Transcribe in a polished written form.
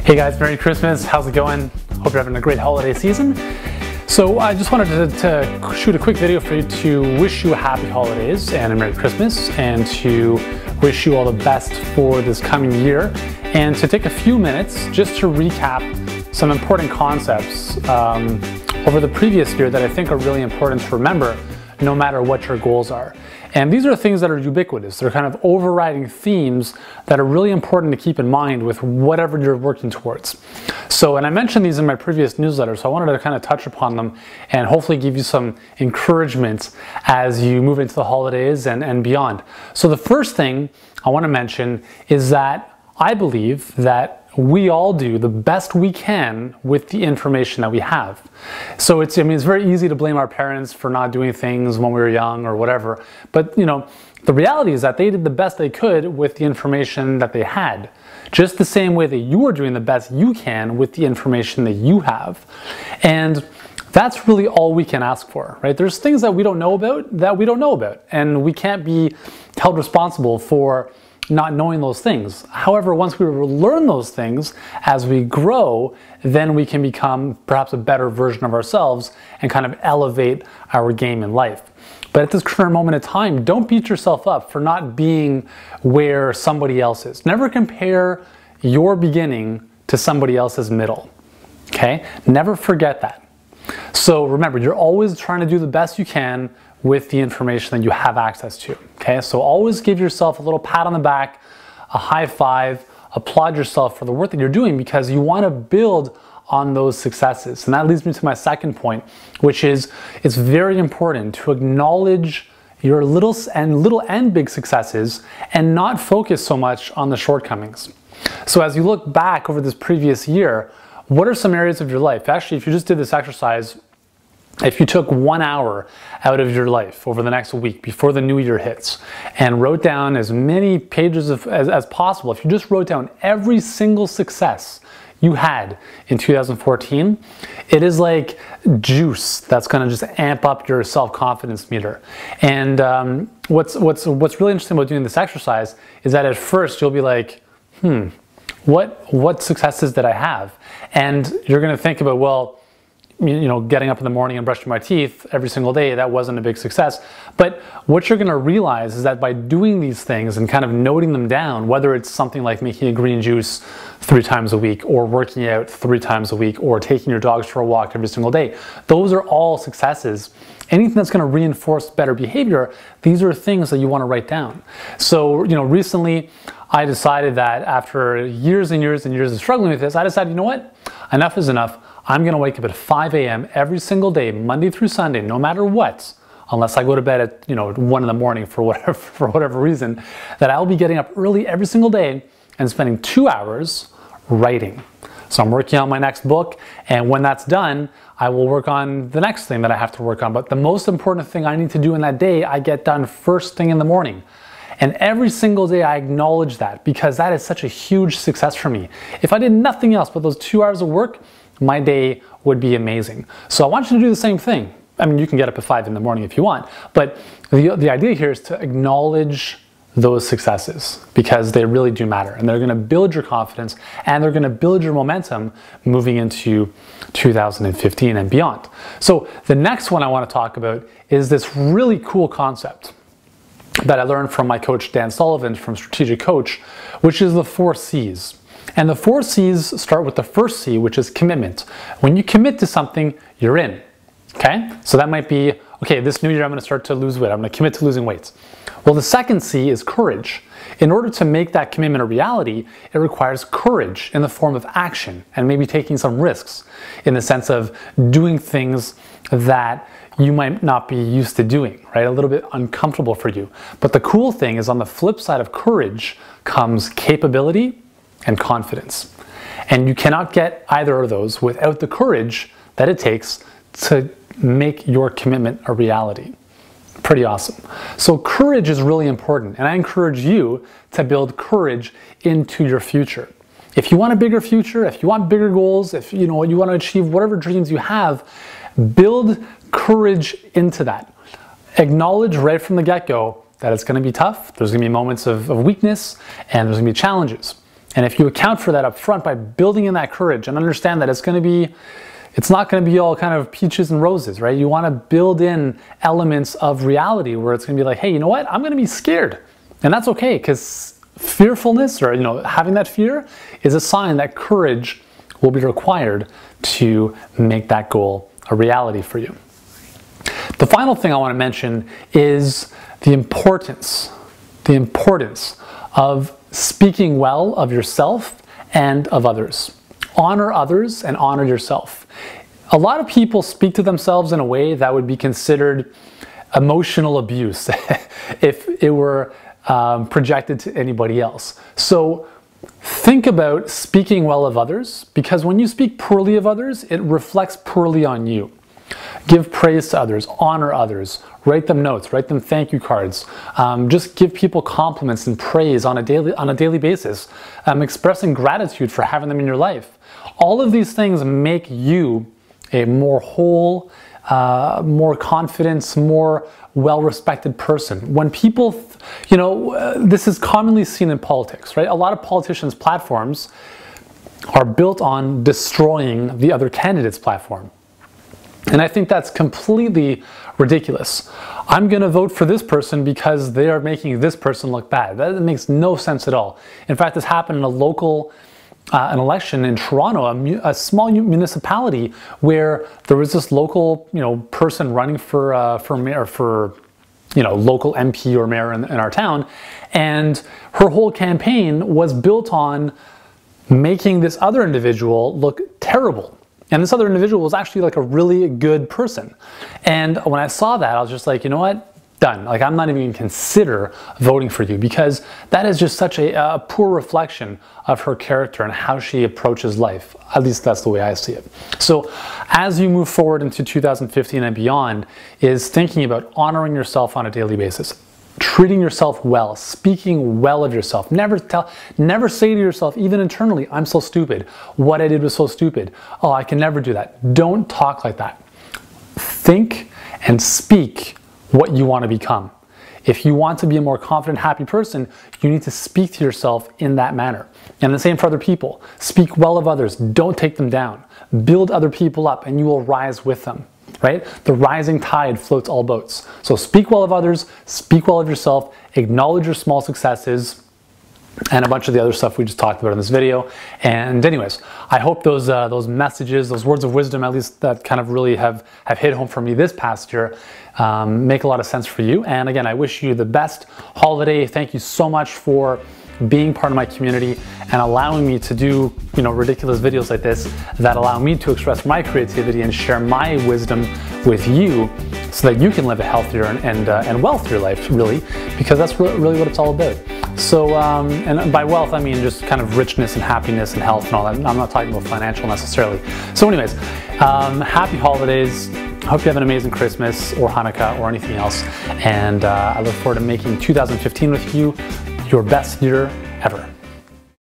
Hey guys, Merry Christmas. How's it going? Hope you're having a great holiday season. So I just wanted to shoot a quick video for you to wish you a happy holidays and a Merry Christmas, and to wish you all the best for this coming year, and to take a few minutes just to recap some important concepts over the previous year that I think are really important to remember no matter what your goals are. And these are things that are ubiquitous. They're kind of overriding themes that are really important to keep in mind with whatever you're working towards. So, and I mentioned these in my previous newsletter, so I wanted to kind of touch upon them and hopefully give you some encouragement as you move into the holidays and beyond. So the first thing I want to mention is that I believe that we all do the best we can with the information that we have. So it's very easy to blame our parents for not doing things when we were young or whatever. But the reality is that they did the best they could with the information that they had. Just the same way that you are doing the best you can with the information that you have. And that's really all we can ask for, right? There's things that we don't know about, and we can't be held responsible for not knowing those things. However, once we learn those things as we grow, then we can become perhaps a better version of ourselves and kind of elevate our game in life. But at this current moment in time, don't beat yourself up for not being where somebody else is. Never compare your beginning to somebody else's middle, okay? Never forget that. So remember, you're always trying to do the best you can with the information that you have access to, okay? So always give yourself a little pat on the back, a high five, applaud yourself for the work that you're doing, because you want to build on those successes. And that leads me to my second point, which is it's very important to acknowledge your little and big successes and not focus so much on the shortcomings. So as you look back over this previous year, what are some areas of your life? Actually, if you just did this exercise, if you took 1 hour out of your life over the next week before the new year hits and wrote down as many pages as possible, if you just wrote down every single success you had in 2014, it is like juice that's going to just amp up your self-confidence meter. And what's really interesting about doing this exercise is that at first you'll be like, what successes did I have? And you're going to think about, well, getting up in the morning and brushing my teeth every single day, that wasn't a big success. But what you're going to realize is that by doing these things and kind of noting them down, whether it's something like making a green juice 3 times a week, or working out 3 times a week, or taking your dogs for a walk every single day, those are all successes. Anything that's going to reinforce better behavior, these are things that you want to write down. So, recently I decided that after years and years and years of struggling with this, I decided, you know what? Enough is enough. I'm going to wake up at 5 a.m. every single day, Monday through Sunday, no matter what, unless I go to bed at 1 in the morning for whatever reason, that I'll be getting up early every single day and spending 2 hours writing. So I'm working on my next book, and when that's done, I will work on the next thing that I have to work on. But the most important thing I need to do in that day, I get done first thing in the morning. And every single day I acknowledge that, because that is such a huge success for me. If I did nothing else but those 2 hours of work, my day would be amazing. So I want you to do the same thing. I mean, you can get up at 5 in the morning if you want, but the idea here is to acknowledge those successes, because they really do matter, and they're going to build your confidence, and they're going to build your momentum moving into 2015 and beyond. So the next one I want to talk about is this really cool concept that I learned from my coach Dan Sullivan from Strategic Coach, which is the 4 C's. And the 4 C's start with the first C, which is commitment. When you commit to something, you're in. Okay? So that might be, okay, this new year I'm going to start to lose weight. I'm going to commit to losing weight. Well, the second C is courage. In order to make that commitment a reality, it requires courage in the form of action, and maybe taking some risks in the sense of doing things that you might not be used to doing, right? A little bit uncomfortable for you. But the cool thing is, on the flip side of courage comes capability and confidence. And you cannot get either of those without the courage that it takes to make your commitment a reality. Pretty awesome. So courage is really important, and I encourage you to build courage into your future. If you want a bigger future, if you want bigger goals, if you want to achieve whatever dreams you have, build courage into that. Acknowledge right from the get-go that it's going to be tough. There's going to be moments of weakness, and there's going to be challenges. And if you account for that up front by building in that courage and understand that it's not going to be all kind of peaches and roses, right? You want to build in elements of reality where it's going to be like, hey, you know what? I'm going to be scared. And that's okay, because fearfulness, or having that fear, is a sign that courage will be required to make that goal a reality for you. The final thing I want to mention is the importance of speaking well of yourself and of others. Honor others and honor yourself. A lot of people speak to themselves in a way that would be considered emotional abuse if it were projected to anybody else. So think about speaking well of others, because when you speak poorly of others, it reflects poorly on you. Give praise to others, honor others, write them notes, write them thank you cards, just give people compliments and praise on a daily basis, expressing gratitude for having them in your life. All of these things make you a more whole, more confident, more well-respected person. When people, this is commonly seen in politics, right? A lot of politicians' platforms are built on destroying the other candidate's platform. And I think that's completely ridiculous. I'm going to vote for this person because they are making this person look bad. That makes no sense at all. In fact, this happened in an election in Toronto, a small municipality, where there was this local, person running for mayor, for local MP or mayor in our town, and her whole campaign was built on making this other individual look terrible. And this other individual was actually like a really good person. And when I saw that, I was just like, you know what? Done. Like, I'm not even going to consider voting for you, because that is just such a poor reflection of her character and how she approaches life. At least that's the way I see it. So as you move forward into 2015 and beyond, is thinking about honoring yourself on a daily basis, treating yourself well, speaking well of yourself. Never say to yourself, even internally, I'm so stupid. What I did was so stupid. Oh, I can never do that. Don't talk like that. Think and speak what you want to become. If you want to be a more confident, happy person, you need to speak to yourself in that manner. And the same for other people. Speak well of others. Don't take them down. Build other people up, and you will rise with them. Right? The rising tide floats all boats. So speak well of others, speak well of yourself, acknowledge your small successes, and a bunch of the other stuff we just talked about in this video. And anyways, I hope those messages, those words of wisdom, at least that kind of really have hit home for me this past year, make a lot of sense for you. And again, I wish you the best holiday. Thank you so much for being part of my community and allowing me to do ridiculous videos like this that allow me to express my creativity and share my wisdom with you, so that you can live a healthier and wealthier life, really, because that's really what it's all about. So and by wealth I mean just kind of richness and happiness and health and all that. I'm not talking about financial necessarily. So anyways, happy holidays. I hope you have an amazing Christmas or Hanukkah or anything else, and I look forward to making 2015 with you your best year ever.